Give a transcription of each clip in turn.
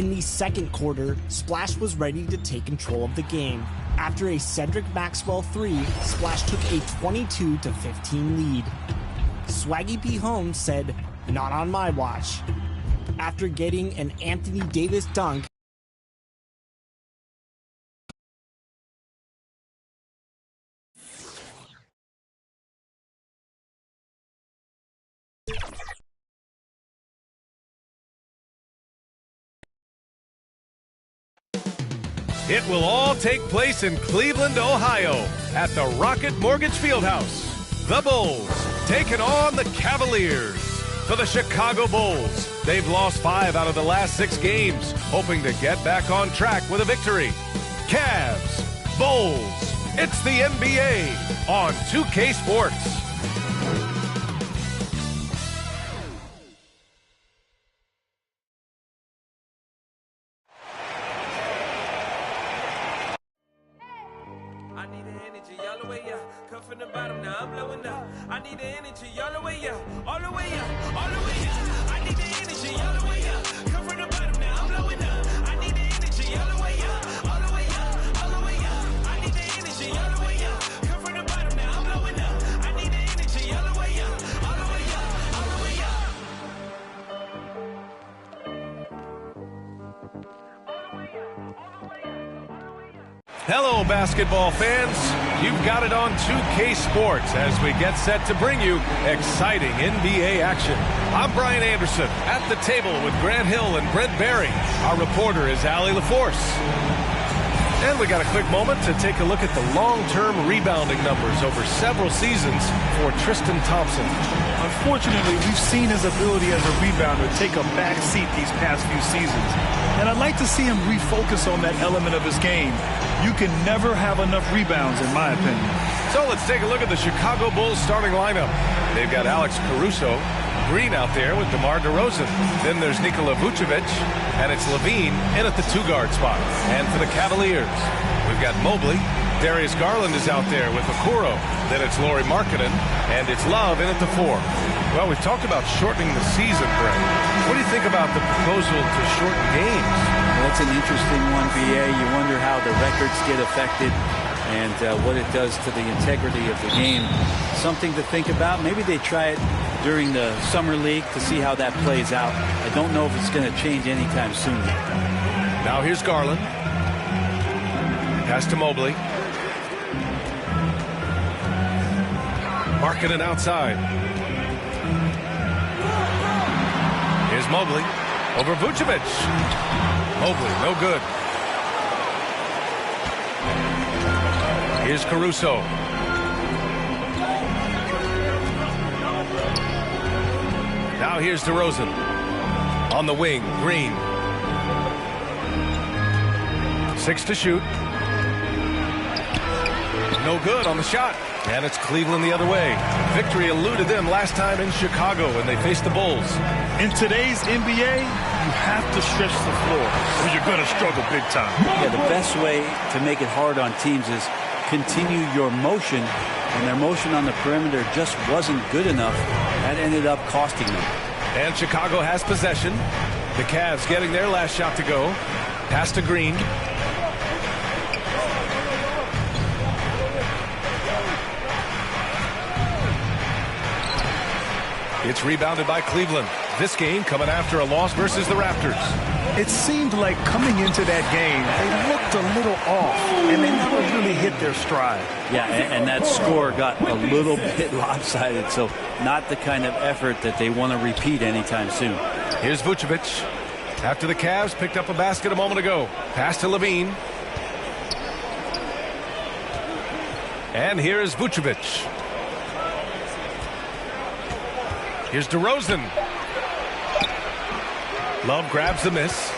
In the second quarter, Splash was ready to take control of the game. After a Cedric Maxwell 3, Splash took a 22-15 lead. Swaggy P. Holmes said, "Not on my watch." After getting an Anthony Davis dunk, it will all take place in Cleveland, Ohio, at the Rocket Mortgage Fieldhouse. The Bulls taking on the Cavaliers. For the Chicago Bulls, they've lost 5 out of the last 6 games, hoping to get back on track with a victory. Cavs, Bulls, it's the NBA on 2K Sports. I need the energy all the way up. Come from the bottom, now I'm blowing up. I need the energy all the way up. All the way up, all the way up. I need the energy all the way up. Come from the bottom, now I'm blowing up. I need the energy all the way up. All the way up, all the way up. I need the energy all the way up. Come from the bottom, now I'm blowing up. I need the energy all the way up. All the way up, all the way up. Hello, basketball fans. You've got it on 2K Sports as we get set to bring you exciting NBA action. I'm Brian Anderson at the table with Grant Hill and Brent Berry. Our reporter is Allie LaForce. And we got a quick moment to take a look at the long-term rebounding numbers over several seasons for Tristan Thompson. Unfortunately, we've seen his ability as a rebounder take a back seat these past few seasons. And I'd like to see him refocus on that element of his game. You can never have enough rebounds, in my opinion. So let's take a look at the Chicago Bulls starting lineup. They've got Alex Caruso, Green out there with DeMar DeRozan. Then there's Nikola Vucevic, and it's Levine in at the 2-guard spot. And for the Cavaliers, we've got Mobley. Darius Garland is out there with Okoro. Then it's Lauri Markkanen, and it's Love in at the 4. Well, we've talked about shortening the season, Brent. What do you think about the proposal to shorten games? Well, that's an interesting one, BA. You wonder how the records get affected and what it does to the integrity of the game. Something to think about. Maybe they try it during the summer league to see how that plays out. I don't know if it's going to change anytime soon. Now here's Garland. Pass to Mobley. Markkanen outside. Here's Mobley over Vucevic. Mobley, no good. Here's Caruso. Now here's DeRozan. On the wing, Green. 6 to shoot. No good on the shot. And it's Cleveland the other way. Victory eluded them last time in Chicago when they faced the Bulls. In today's NBA, you have to stretch the floor or you're going to struggle big time. Yeah, the best way to make it hard on teams is continue your motion. And their motion on the perimeter just wasn't good enough. That ended up costing them. And Chicago has possession. The Cavs getting their last shot to go. Pass to Green. It's rebounded by Cleveland. This game coming after a loss versus the Raptors. It seemed like coming into that game, they looked a little off, and they never really hit their stride. Yeah, and that score got a little bit lopsided, so not the kind of effort that they want to repeat anytime soon. Here's Vucevic. After the Cavs picked up a basket a moment ago. Pass to Levine. And here's Vucevic. Here's DeRozan. Love grabs the miss.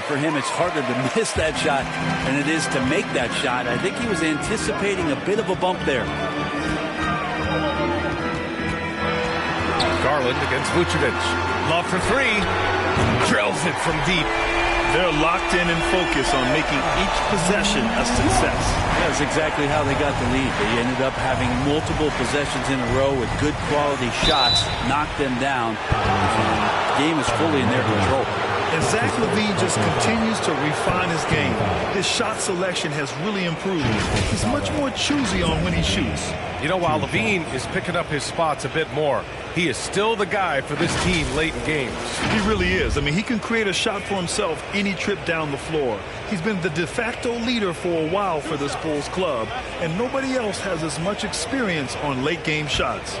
For him, it's harder to miss that shot than it is to make that shot. I think he was anticipating a bit of a bump there. Garland against Vucevic. Love for 3. Drills it from deep. They're locked in and focused on making each possession a success. That's exactly how they got the lead. They ended up having multiple possessions in a row with good quality shots, knocked them down, and the game is fully in their control. And Zach LaVine just continues to refine his game. His shot selection has really improved. He's much more choosy on when he shoots. You know, while LaVine is picking up his spots a bit more, he is still the guy for this team late in games. He really is. I mean, he can create a shot for himself any trip down the floor. He's been the de facto leader for a while for this Bulls club, and nobody else has as much experience on late game shots.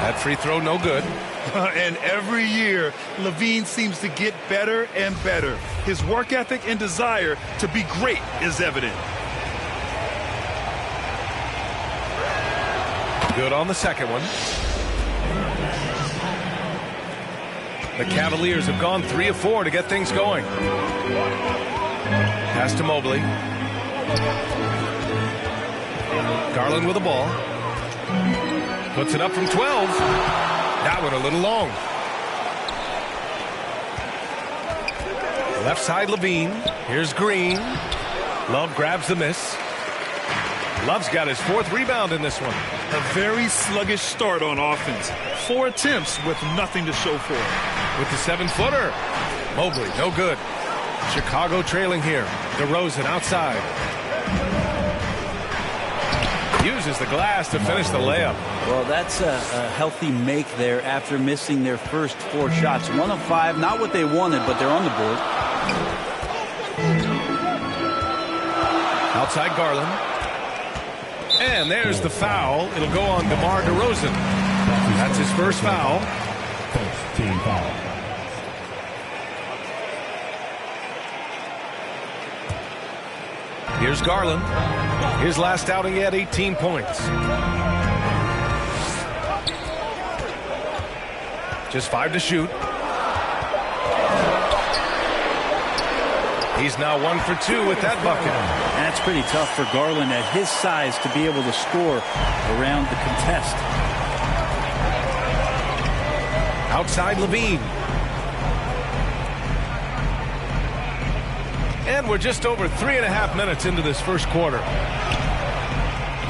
That free throw no good. And every year, LaVine seems to get better and better. His work ethic and desire to be great is evident. Good on the second one. The Cavaliers have gone 3 of 4 to get things going. Pass to Mobley. Garland with the ball. Puts it up from 12. That one a little long. Left side LaVine. Here's Green. Love grabs the miss. Love's got his 4th rebound in this one. A very sluggish start on offense. 4 attempts with nothing to show for it. With the 7-footer. Mobley, no good. Chicago trailing here. DeRozan outside. Uses the glass to finish the layup. Well, that's a healthy make there after missing their first 4 shots. 1 of 5, not what they wanted, but they're on the board. Outside Garland. And there's the foul. It'll go on DeMar DeRozan. That's his first foul. First team foul. Here's Garland. His last outing, he had 18 points. Just 5 to shoot. He's now 1 for 2 with that bucket. That's pretty tough for Garland at his size to be able to score around the contest. Outside LaVine. And we're just over 3.5 minutes into this first quarter.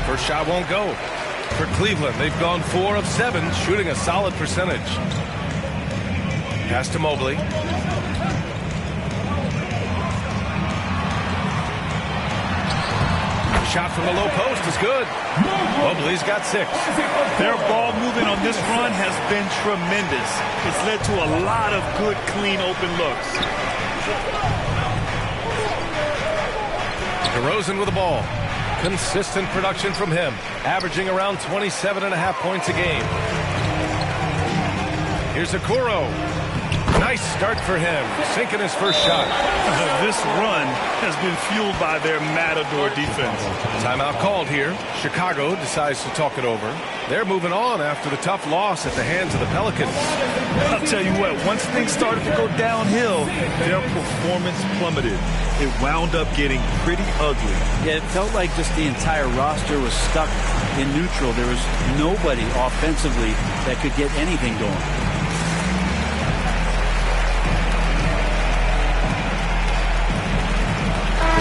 First shot won't go. For Cleveland, they've gone 4 of 7, shooting a solid percentage. Pass to Mobley. Shot from the low post is good. Mobley's got 6. Their ball movement on this run has been tremendous. It's led to a lot of good, clean, open looks. DeRozan with the ball. Consistent production from him, averaging around 27.5 points a game. Here's Okoro. Nice start for him, sinking his first shot. This run has been fueled by their Matador defense. Timeout called here. Chicago decides to talk it over. They're moving on after the tough loss at the hands of the Pelicans. I'll tell you what, once things started to go downhill, their performance plummeted. It wound up getting pretty ugly. Yeah, it felt like just the entire roster was stuck in neutral. There was nobody offensively that could get anything going.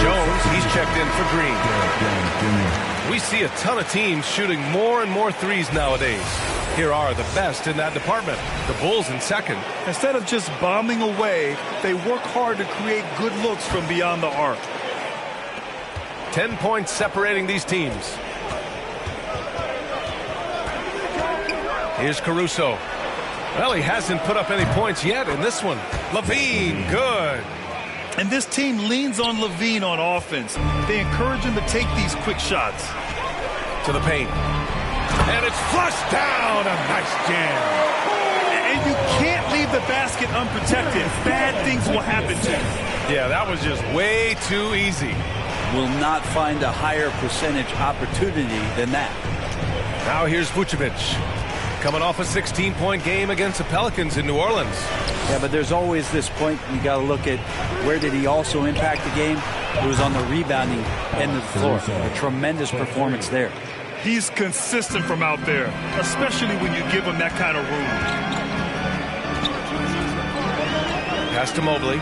Jones, he's checked in for Green. We see a ton of teams shooting more and more threes nowadays. Here are the best in that department. The Bulls in second. Instead of just bombing away, they work hard to create good looks from beyond the arc. 10 points separating these teams. Here's Caruso. Well, he hasn't put up any points yet in this one. LaVine, good. And this team leans on LaVine on offense. They encourage him to take these quick shots. To the paint. And it's flushed down. A nice jam. And you can't leave the basket unprotected. Bad things will happen to you. Yeah, that was just way too easy. Will not find a higher percentage opportunity than that. Now here's Vucevic. Coming off a 16-point game against the Pelicans in New Orleans. Yeah, but there's always this point you got to look at where did he also impact the game? It was on the rebounding end of the floor. A tremendous performance there. He's consistent from out there, especially when you give him that kind of room. Pass to Mobley.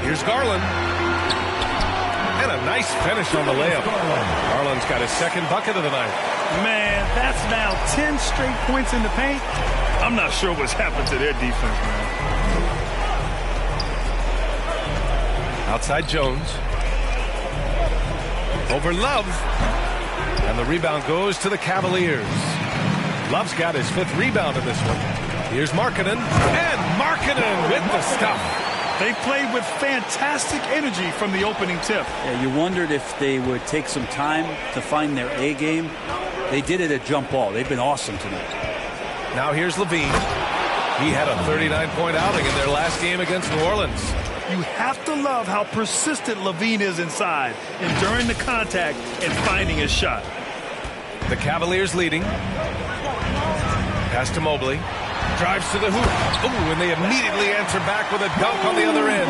Here's Garland. And a nice finish on the layup. Garland's got his second bucket of the night. Man, that's now 10 straight points in the paint. I'm not sure what's happened to their defense, man. Outside Jones. Over Love. And the rebound goes to the Cavaliers. Love's got his 5th rebound in this one. Here's Markkanen. And Markkanen with the stuff. They played with fantastic energy from the opening tip. Yeah, you wondered if they would take some time to find their A game. They did it at jump ball. They've been awesome tonight. Now here's Levine. He had a 39-point outing in their last game against New Orleans. You have to love how persistent Levine is inside, enduring the contact and finding his shot. The Cavaliers leading. Pass to Mobley. Drives to the hoop. Ooh, and they immediately answer back with a dunk on the other end.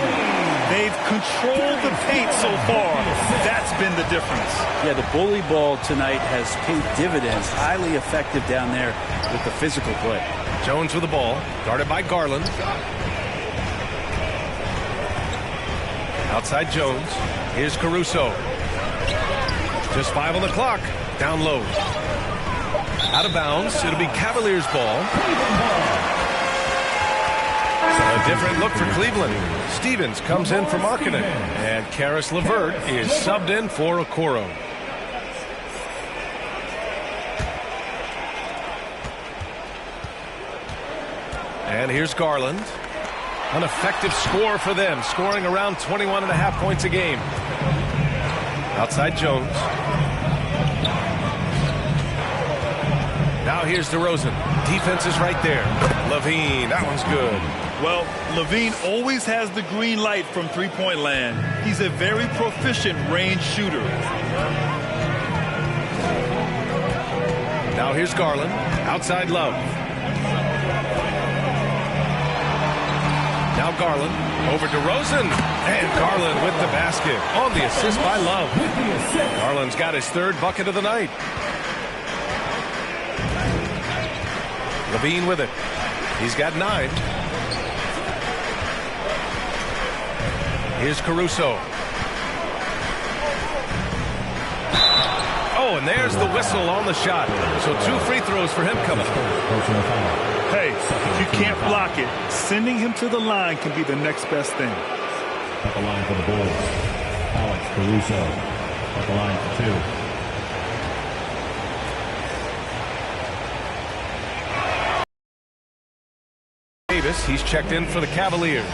They've controlled the paint so far. That's been the difference. Yeah, the bully ball tonight has paid dividends. Highly effective down there with the physical play. Jones with the ball. Guarded by Garland. Outside Jones. Here's Caruso. Just 5 on the clock. Down low. Out of bounds. It'll be Cavaliers ball. A different look for Cleveland. Stevens comes in for Markkanen. And Karis LeVert is subbed in for Okoro. And here's Garland. An effective score for them, scoring around 21.5 points a game. Outside Jones. Now here's DeRozan. Defense is right there. Levine, that one's good. Well, Levine always has the green light from three-point land. He's a very proficient range shooter. Now here's Garland. Outside Love. Now Garland. Over DeRozan. And Garland with the basket. On the assist by Love. Garland's got his 3rd bucket of the night. Levine with it. He's got 9. Here's Caruso. Oh, and there's the whistle on the shot. So 2 free throws for him coming. Hey, if you can't block it, sending him to the line can be the next best thing. At the line for the Bulls, Alex Caruso. At the line for 2. Davis, he's checked in for the Cavaliers.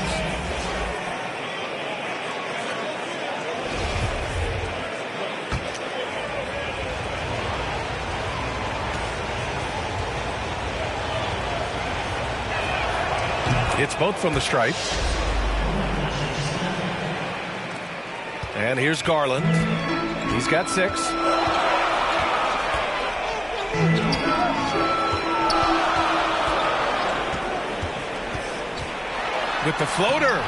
It's both from the stripe. And here's Garland. He's got 6. With the floater.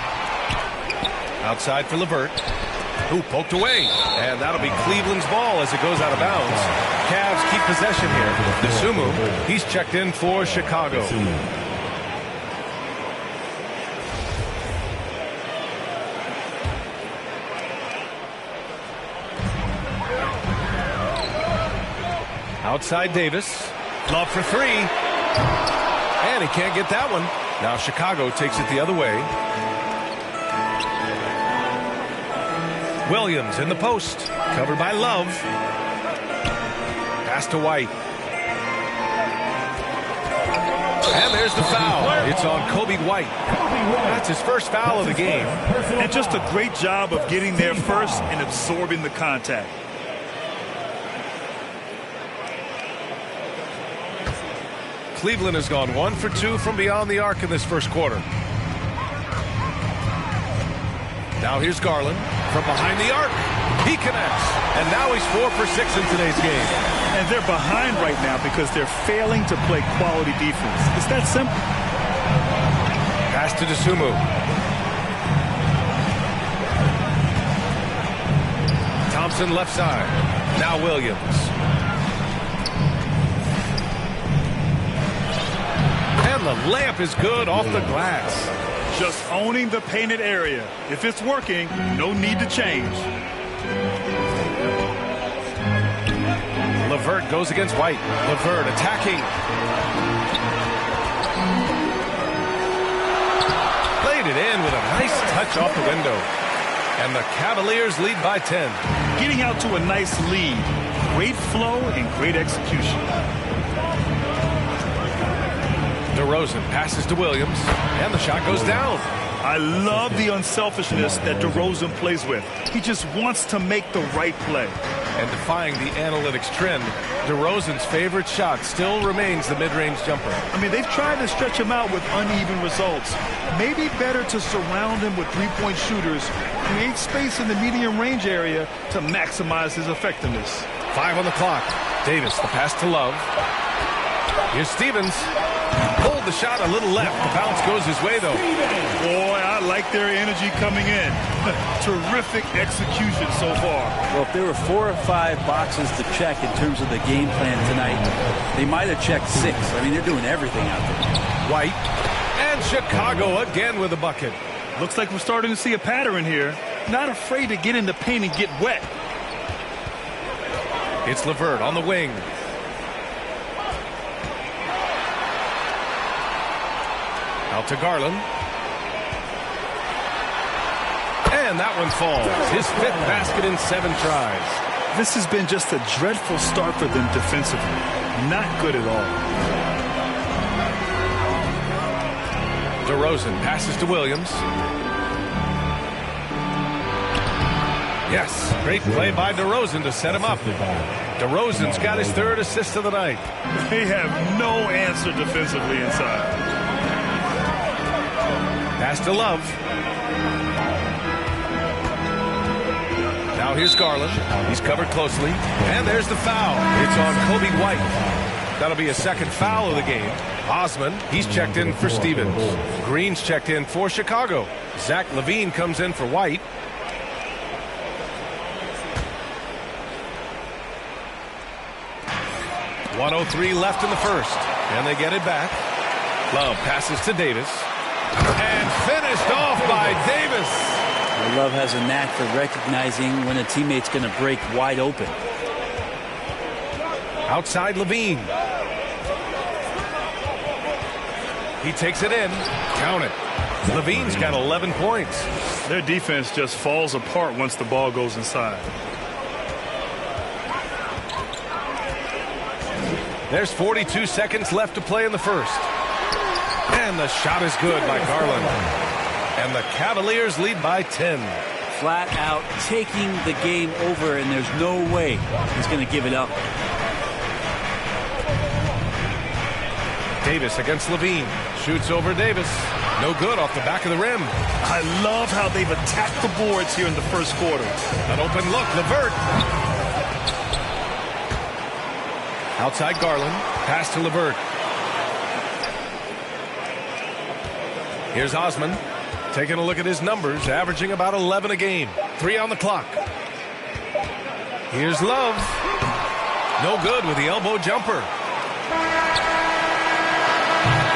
Outside for LeVert. Who poked away. And that'll be Cleveland's ball as it goes out of bounds. Cavs keep possession here. Dosunmu, he's checked in for Chicago. Outside Davis. Love for 3. And he can't get that one. Now Chicago takes it the other way. Williams in the post. Covered by Love. Pass to White. And there's the foul. It's on Kobe White. That's his first foul of the game. And just a great job of getting there first and absorbing the contact. Cleveland has gone 1 for 2 from beyond the arc in this first quarter. Now here's Garland from behind the arc. He connects. And now he's 4 for 6 in today's game. And they're behind right now because they're failing to play quality defense. It's that simple. Pass to Dosunmu. Thompson left side. Now Williams. And the layup is good off the glass. Just owning the painted area. If it's working, no need to change. LeVert goes against White. LeVert attacking. Played it in with a nice touch off the window. And the Cavaliers lead by 10. Getting out to a nice lead. Great flow and great execution. DeRozan passes to Williams, and the shot goes down. I love the unselfishness that DeRozan plays with. He just wants to make the right play. And defying the analytics trend, DeRozan's favorite shot still remains the mid-range jumper. I mean, they've tried to stretch him out with uneven results. Maybe better to surround him with three-point shooters, create space in the medium range area to maximize his effectiveness. 5 on the clock. Davis, the pass to Love. Here's Stevens. Pulled the shot a little left. The bounce goes his way, though. Boy, I like their energy coming in. Terrific execution so far. Well, if there were 4 or 5 boxes to check in terms of the game plan tonight, they might have checked 6. I mean, they're doing everything out there. White. And Chicago again with a bucket. Looks like we're starting to see a pattern here. Not afraid to get in the paint and get wet. It's LeVert on the wing. Out to Garland. And that one falls. His 5th basket in 7 tries. This has been just a dreadful start for them defensively. Not good at all. DeRozan passes to Williams. Yes, great play by DeRozan to set him up. DeRozan's got his 3rd assist of the night. They have no answer defensively inside. Pass to Love. Now here's Garland. He's covered closely. And there's the foul. It's on Kobe White. That'll be a 2nd foul of the game. Osman, he's checked in for Stevens. Green's checked in for Chicago. Zach LaVine comes in for White. .103 left in the first. And they get it back. Love passes to Davis. And finished off by Davis. Love has a knack for recognizing when a teammate's going to break wide open. Outside LaVine. He takes it in. Count it. LaVine's got 11 points. Their defense just falls apart once the ball goes inside. There's 42 seconds left to play in the first. And the shot is good by Garland. And the Cavaliers lead by 10. Flat out taking the game over, and there's no way he's going to give it up. Davis against LaVine. Shoots over Davis. No good off the back of the rim. I love how they've attacked the boards here in the first quarter. An open look. LeVert. Outside Garland. Pass to LeVert. Here's Osman. Taking a look at his numbers. Averaging about 11 a game. 3 on the clock. Here's Love. No good with the elbow jumper.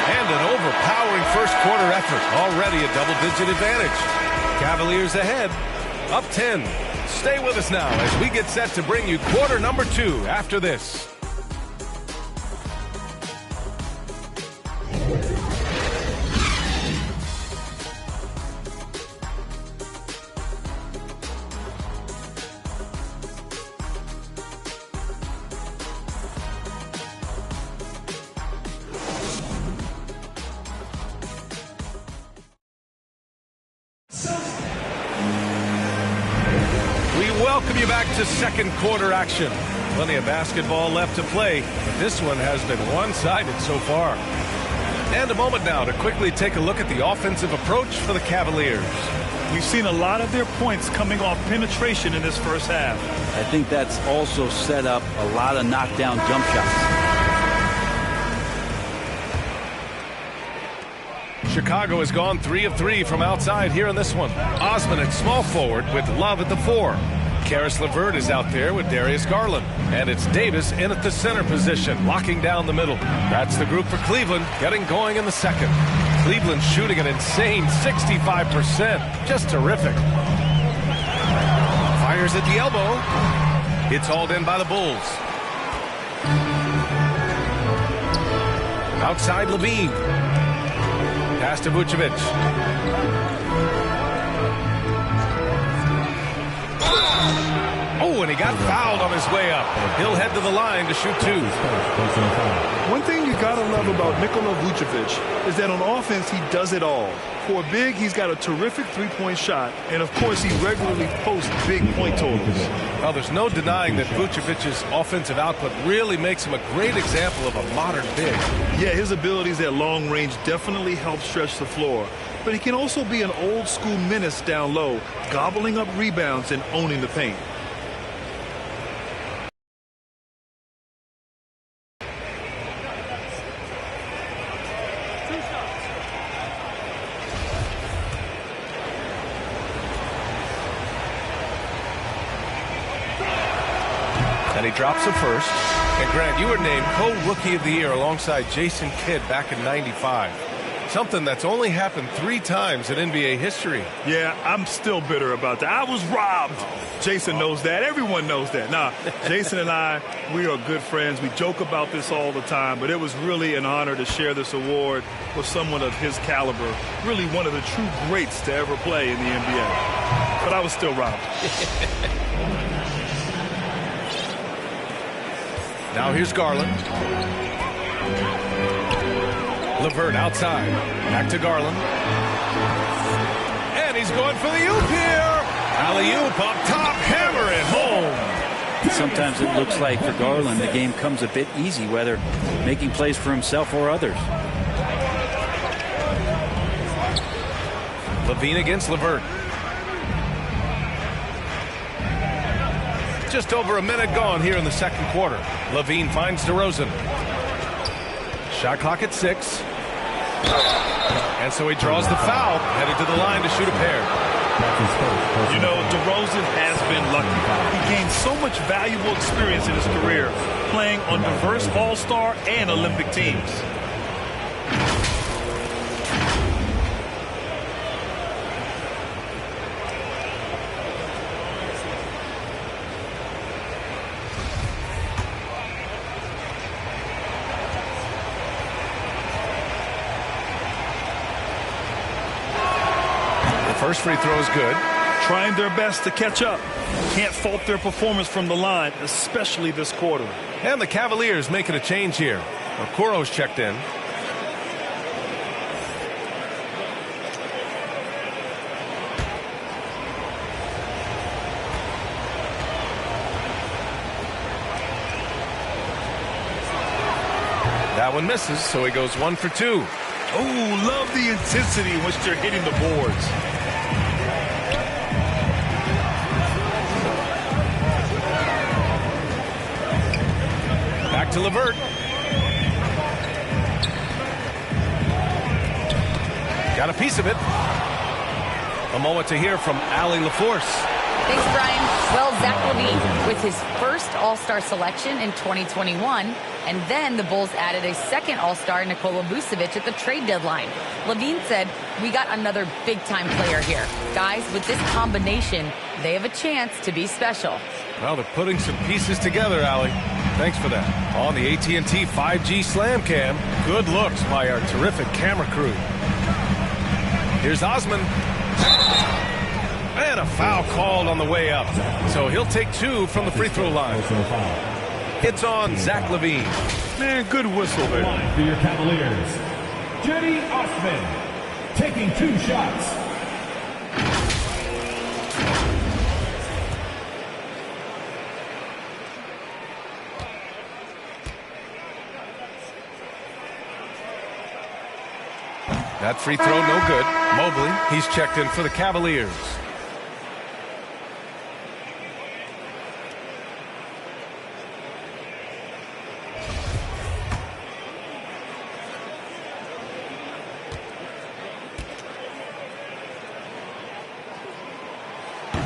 And an overpowering first quarter effort. Already a double-digit advantage. Cavaliers ahead. Up 10. Stay with us now as we get set to bring you quarter number 2 after this. Welcome you back to second quarter action. Plenty of basketball left to play, but this one has been one-sided so far. And a moment now to quickly take a look at the offensive approach for the Cavaliers. We've seen a lot of their points coming off penetration in this first half. I think that's also set up a lot of knockdown jump shots. Chicago has gone 3 of 3 from outside here in this one. Osman at small forward with Love at the 4. Karis LeVert is out there with Darius Garland. And it's Davis in at the center position, locking down the middle. That's the group for Cleveland, getting going in the second. Cleveland shooting an insane 65%. Just terrific. Fires at the elbow. It's hauled in by the Bulls. Outside Levine. Pass to Vucevic. Oh, and he got fouled on his way up. He'll head to the line to shoot 2. One thing you gotta love about Nikola Vucevic is that on offense he does it all. For a big, he's got a terrific three-point shot, and of course he regularly posts big point totals. Well, there's no denying that Vucevic's offensive output really makes him a great example of a modern big. Yeah, his abilities at long range definitely help stretch the floor. But he can also be an old-school menace down low, gobbling up rebounds and owning the paint. And he drops the first. And Grant, you were named co-rookie of the year alongside Jason Kidd back in '95. Something that's only happened 3 times in NBA history. Yeah, I'm still bitter about that. I was robbed. Jason knows that. Everyone knows that. Nah, Jason and I, we are good friends. We joke about this all the time, but it was really an honor to share this award with someone of his caliber. Really one of the true greats to ever play in the NBA. But I was still robbed. Now here's Garland. LeVert outside. Back to Garland. And he's going for the oop here. Alley-oop up top. Hammer it home. Sometimes it looks like for Garland the game comes a bit easy, whether making plays for himself or others. Levine against LeVert. Just over a minute gone here in the second quarter. Levine finds DeRozan. Shot clock at 6. And so he draws the foul, headed to the line to shoot a pair. You know, DeRozan has been lucky. He gained so much valuable experience in his career, playing on diverse All-Star and Olympic teams. First free throw is good. Trying their best to catch up. Can't fault their performance from the line, especially this quarter. And the Cavaliers making a change here. Okoro's checked in. That one misses, so he goes 1 for 2. Oh, love the intensity in which they're hitting the boards. Back to LeVert. Got a piece of it. A moment to hear from Allie LaForce. Thanks, Brian. Well, Zach LaVine with his first All-Star selection in 2021, and then the Bulls added a second All-Star, Nikola Vucevic, at the trade deadline. LaVine said, "We got another big-time player here. Guys, with this combination, they have a chance to be special." Well, they're putting some pieces together, Allie. Thanks for that. On the AT&T 5G Slam Cam, good looks by our terrific camera crew. Here's Osman. And a foul called on the way up. So he'll take 2 from the free throw line. It's on Zach LaVine. Man, good whistle there. For your Cavaliers, Jenny Osman taking 2 shots. That free throw no good. Mobley, he's checked in for the Cavaliers.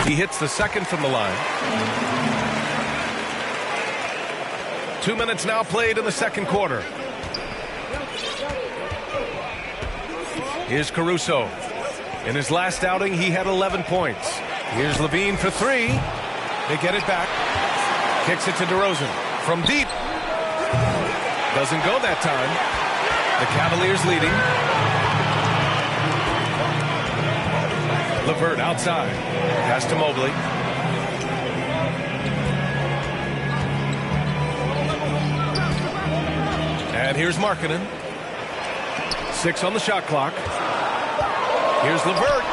He hits the second from the line. 2 minutes now played in the second quarter. Here's Caruso. In his last outing, he had 11 points. Here's Levine for 3. They get it back. Kicks it to DeRozan. From deep. Doesn't go that time. The Cavaliers leading. LeVert outside. Pass to Mobley. And here's Markkanen. 6 on the shot clock. Here's LeVert.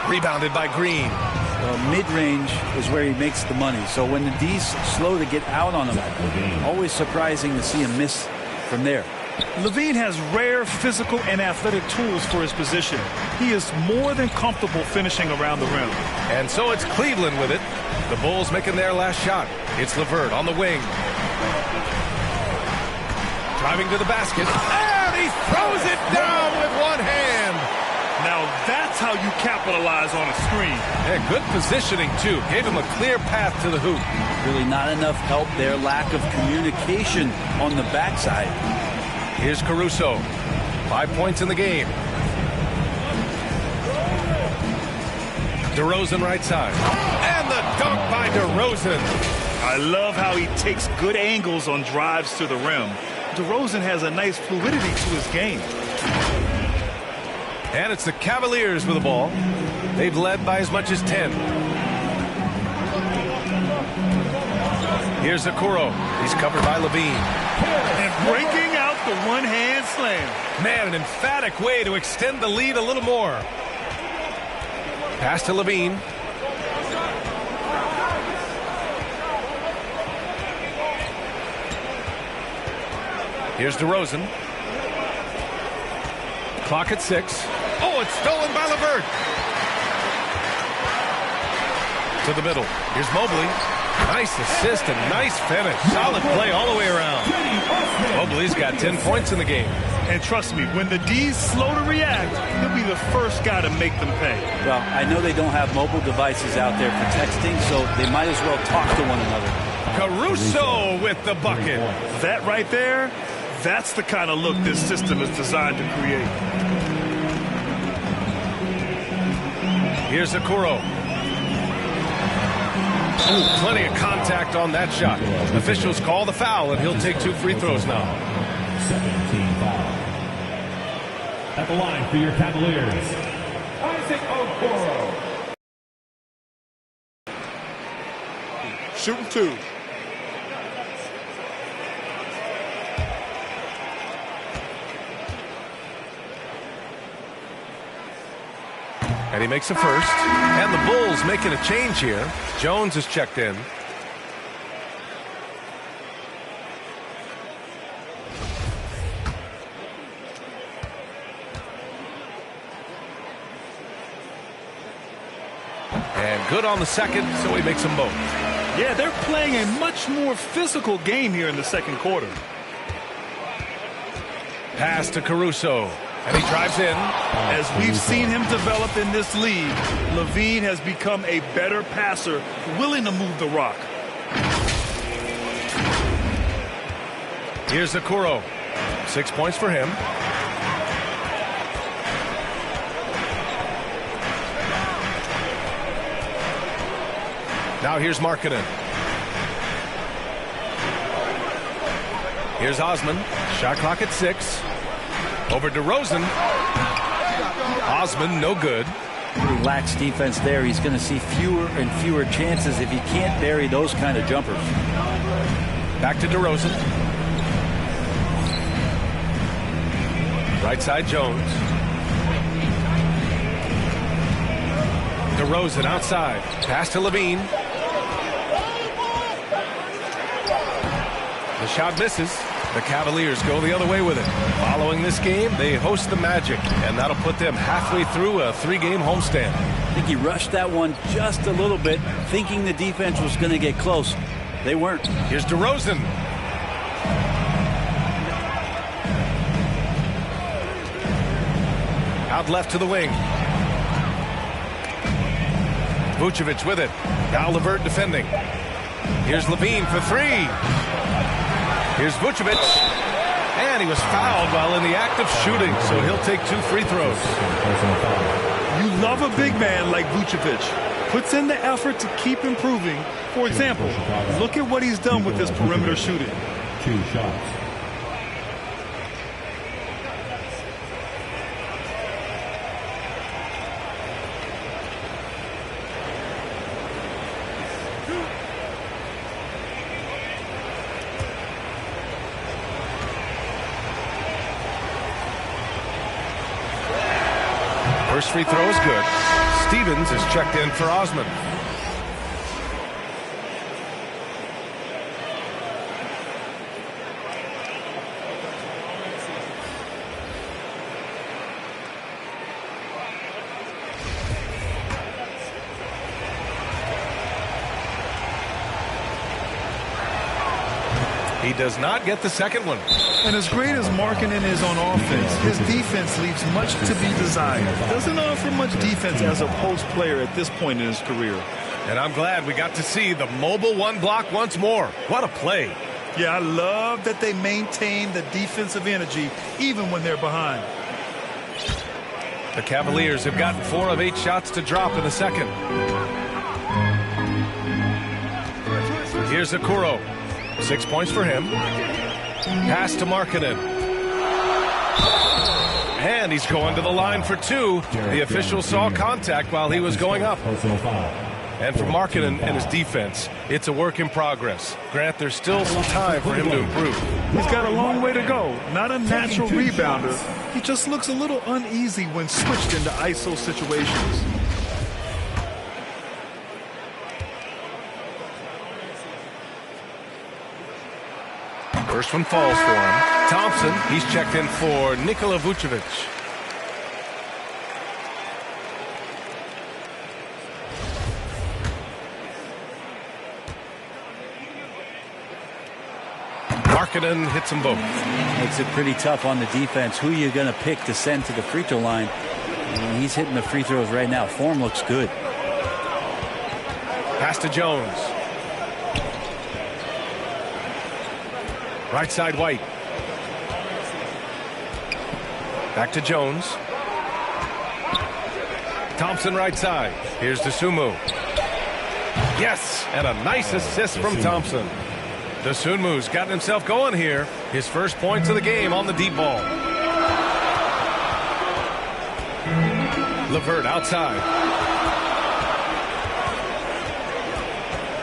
Rebounded by Green. Well, mid-range is where he makes the money. So when the D's slow to get out on him, always surprising to see him miss from there. LaVine has rare physical and athletic tools for his position. He is more than comfortable finishing around the rim. And so it's Cleveland with it. The Bulls making their last shot. It's LeVert on the wing. Driving to the basket. And he throws it down with one hand. Now that's how you capitalize on a screen. And good positioning, too. Gave him a clear path to the hoop. Really not enough help there. Lack of communication on the backside. Here's Caruso. 5 points in the game. DeRozan right side. And the dunk by DeRozan. I love how he takes good angles on drives to the rim. DeRozan has a nice fluidity to his game. And it's the Cavaliers with the ball. They've led by as much as 10. Here's Okoro. He's covered by LaVine. And breaking out the one-hand slam. Man, an emphatic way to extend the lead a little more. Pass to LaVine. Here's DeRozan. Clock at 6. Oh, it's stolen by LeVert. To the middle. Here's Mobley. Nice assist and nice finish. Solid play all the way around. Mobley's got 10 points in the game. And trust me, when the D's slow to react, he'll be the first guy to make them pay. Well, I know they don't have mobile devices out there for texting, so they might as well talk to one another. Caruso with the bucket. That right there, that's the kind of look this system is designed to create. Here's Okoro. Ooh, plenty of contact on that shot. Officials call the foul, and he'll take 2 free throws now. Second team foul. At the line for your Cavaliers, Isaac Okoro. Shooting 2. And he makes a first. And the Bulls making a change here. Jones is checked in. And good on the second, so he makes them both. Yeah, they're playing a much more physical game here in the second quarter. Pass to Caruso. And he drives in. As we've seen him develop in this league, LaVine has become a better passer, willing to move the rock. Here's Okoro. 6 points for him. Now here's Markkanen. Here's Osman. Shot clock at 6. Over DeRozan. Osman, no good. He lacks defense there. He's going to see fewer and fewer chances if he can't bury those kind of jumpers. Back to DeRozan. Right side, Jones. DeRozan outside. Pass to LaVine. The shot misses. The Cavaliers go the other way with it. Following this game, they host the Magic, and that'll put them halfway through a 3-game homestand. I think he rushed that one just a little bit, thinking the defense was going to get close. They weren't. Here's DeRozan. Out left to the wing. Vucevic with it. Now LeVert defending. Here's LaVine for 3. Here's Vucevic. And he was fouled while in the act of shooting, so he'll take 2 free throws. You love a big man like Vucevic. Puts in the effort to keep improving. For example, look at what he's done with this perimeter shooting. 2 shots. First free throw is good. Stevens is checked in for Osman. He does not get the second one. And as great as Markkanen is on offense, his defense leaves much to be desired. Doesn't offer much defense as a post player at this point in his career. And I'm glad we got to see the mobile one block once more. What a play. Yeah, I love that they maintain the defensive energy even when they're behind. The Cavaliers have gotten 4 of 8 shots to drop in the second. Here's Okoro. 6 points for him. Pass to Markkanen. And he's going to the line for 2. The official saw contact while he was going up. And for Markkanen and his defense, it's a work in progress. Grant, there's still some time for him to improve. He's got a long way to go. Not a natural rebounder. He just looks a little uneasy when switched into ISO situations. First one falls for him. Thompson, he's checked in for Nikola Vucevic. Markkanen hits them both. Makes it pretty tough on the defense. Who you're going to pick to send to the free throw line. And he's hitting the free throws right now. Form looks good. Pass to Jones. Right side White. Back to Jones. Thompson right side. Here's Dosunmu. Yes, and a nice assist from Thompson. Dosunmu's gotten himself going here. His first points of the game on the deep ball. LeVert outside.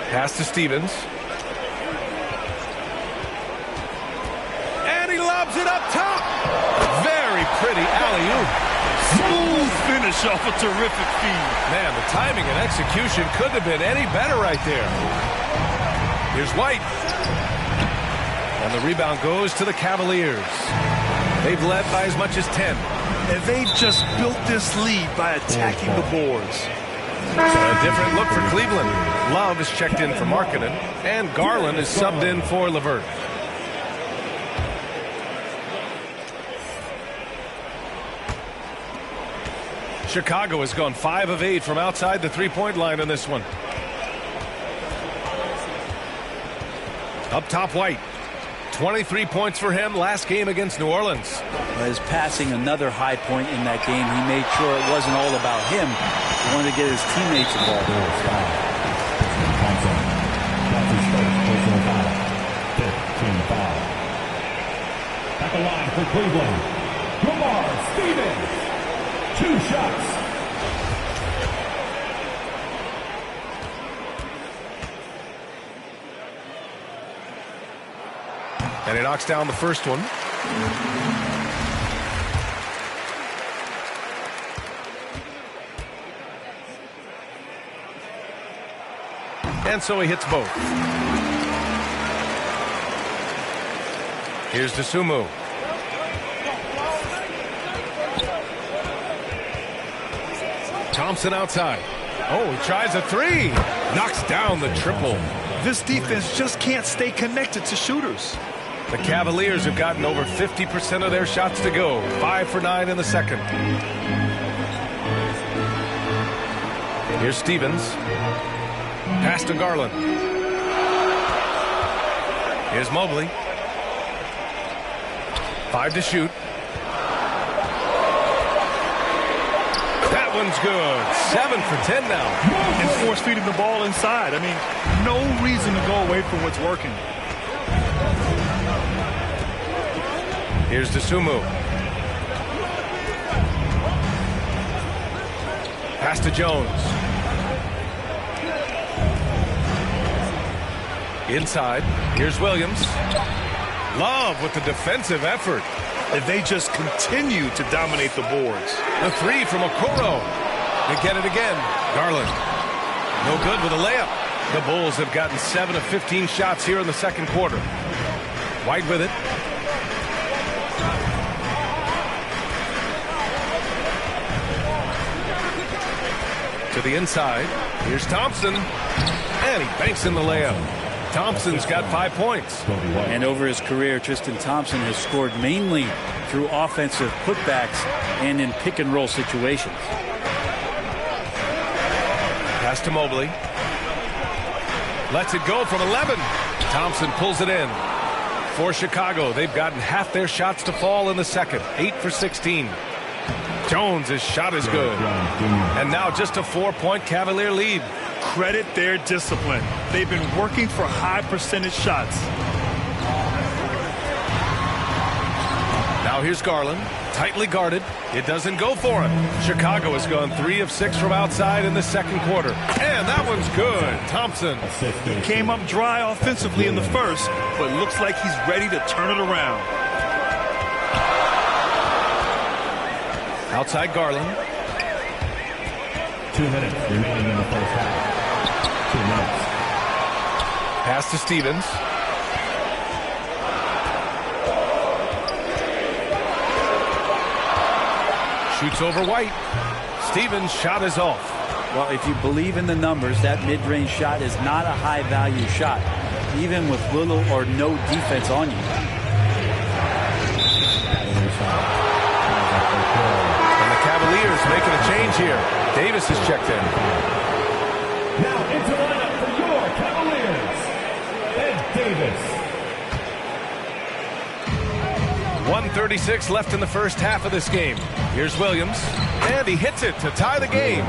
Pass to Stevens. Lobs it up top. Very pretty alley-oop. Smooth finish off a terrific feed. Man, the timing and execution couldn't have been any better right there. Here's White. And the rebound goes to the Cavaliers. They've led by as much as 10. And they've just built this lead by attacking the boards. A different look for Cleveland. Love is checked in for Markkanen, and Garland is subbed in for LeVert. Chicago has gone 5 of 8 from outside the three-point line in this one. Up top, White. 23 points for him last game against New Orleans. His passing, another high point in that game. He made sure it wasn't all about him. He wanted to get his teammates involved. At the line for Cleveland, Lamar Stevens. 2 shots. And he knocks down the first one. And so he hits both. Here's Dosunmu. Thompson outside. Oh, he tries a 3. Knocks down the triple. This defense just can't stay connected to shooters. The Cavaliers have gotten over 50% of their shots to go. 5 for 9 in the second. Here's Stevens. Pass to Garland. Here's Mobley. 5 to shoot. That one's good. 7 for 10 now. And force feeding the ball inside. I mean, no reason to go away from what's working. Here's Dosunmu. Pass to Jones. Inside. Here's Williams. Love with the defensive effort. if they just continue to dominate the boards. The three from Okoro. They get it again. Garland. No good with a layup. The Bulls have gotten 7 of 15 shots here in the second quarter. White with it. To the inside. Here's Thompson. And he banks in the layup. Thompson's got 5 points. And over his career, Tristan Thompson has scored mainly through offensive putbacks and in pick-and-roll situations. Pass to Mobley. Lets it go from 11. Thompson pulls it in. For Chicago, they've gotten half their shots to fall in the second. 8 for 16. Jones' shot is good. And now just a 4-point Cavalier lead. Credit their discipline. They've been working for high percentage shots. Now here's Garland. Tightly guarded. It doesn't go for him. Chicago has gone 3 of 6 from outside in the second quarter. And that one's good. Thompson. He came up dry offensively in the first, but looks like he's ready to turn it around. Outside Garland. 2 minutes remaining in the first half. 2 minutes. Pass to Stevens. Shoots over White. Stevens' shot is off. Well, if you believe in the numbers, that mid-range shot is not a high-value shot, even with little or no defense on you. And the Cavaliers making a change here. Davis is checked in. Now into lineup for your Cavaliers, Ed Davis. 1:36 left in the first half of this game. Here's Williams, and he hits it to tie the game.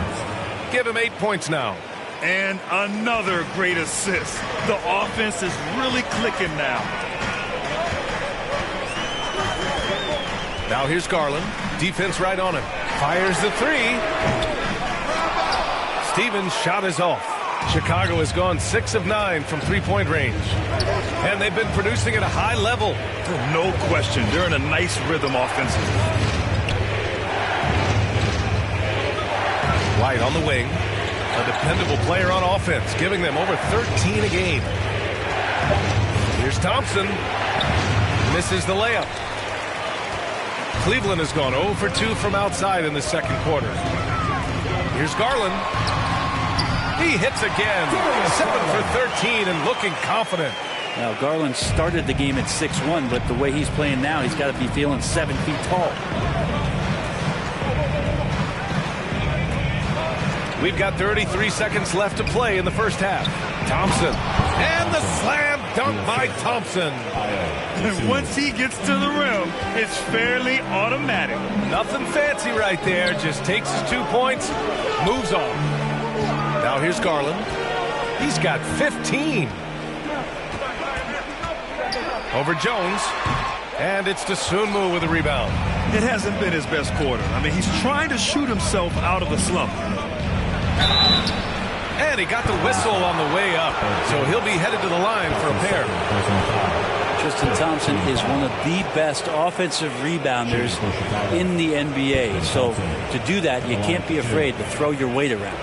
Give him 8 points now. And another great assist. The offense is really clicking now. Now here's Garland. Defense right on him. Fires the three. Stevens' shot is off. Chicago has gone 6 of 9 from three-point range. And they've been producing at a high level. No question. They're in a nice rhythm offensively. White on the wing. A dependable player on offense, giving them over 13 a game. Here's Thompson. Misses the layup. Cleveland has gone 0 for 2 from outside in the second quarter. Here's Garland. He hits again. 7 for 13 and looking confident. Now, Garland started the game at 6'1", but the way he's playing now, he's got to be feeling 7 feet tall. We've got 33 seconds left to play in the first half. Thompson. And the slam dunk by Thompson. And once he gets to the rim, it's fairly automatic. Nothing fancy right there. Just takes his 2 points, moves on. Now here's Garland. He's got 15. Over Jones. And it's to Sunmu with a rebound. It hasn't been his best quarter. I mean, he's trying to shoot himself out of the slump. And he got the whistle on the way up. So he'll be headed to the line for a pair. Tristan Thompson is one of the best offensive rebounders in the NBA. So to do that, you can't be afraid to throw your weight around.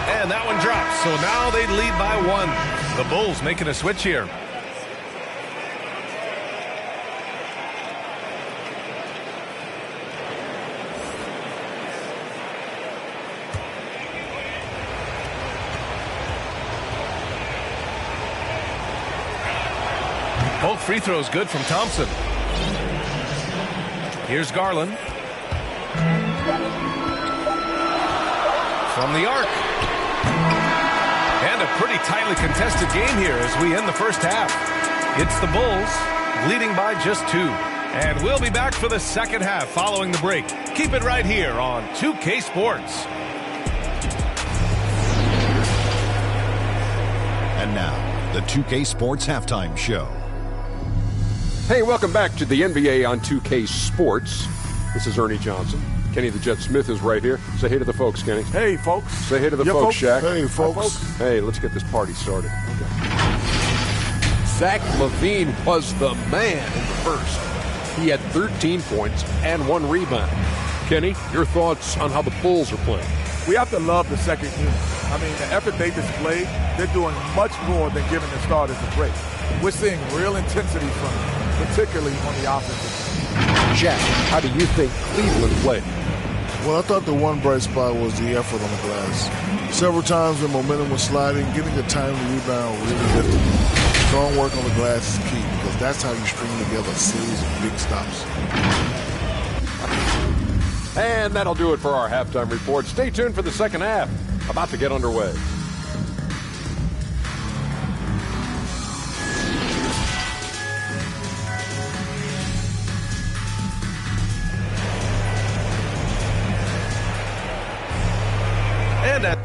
And that one drops. So now they lead by 1. The Bulls making a switch here. Both free throws good from Thompson. Here's Garland. From the arc. And a pretty tightly contested game here as we end the first half. It's the Bulls leading by just 2. And we'll be back for the second half following the break. Keep it right here on 2K Sports. And now, the 2K Sports Halftime Show. Hey, welcome back to the NBA on 2K Sports. This is Ernie Johnson. Kenny the Jet Smith is right here. Say hey to the folks, Kenny. Hey, folks. Say hey to the folks, Shaq. Hey, folks. Hey, let's get this party started. Okay. Zach LaVine was the man in the first. He had 13 points and 1 rebound. Kenny, your thoughts on how the Bulls are playing? We have to love the second unit. I mean, the effort they displayed, they're doing much more than giving the starters a break. We're seeing real intensity from them, particularly on the offensive end. Jack, how do you think Cleveland played? Well, I thought the one bright spot was the effort on the glass. Several times when momentum was sliding, getting a timely rebound really difficult. Strong work on the glass is key because that's how you string together a series of big stops. And that'll do it for our halftime report. Stay tuned for the second half. About to get underway. And that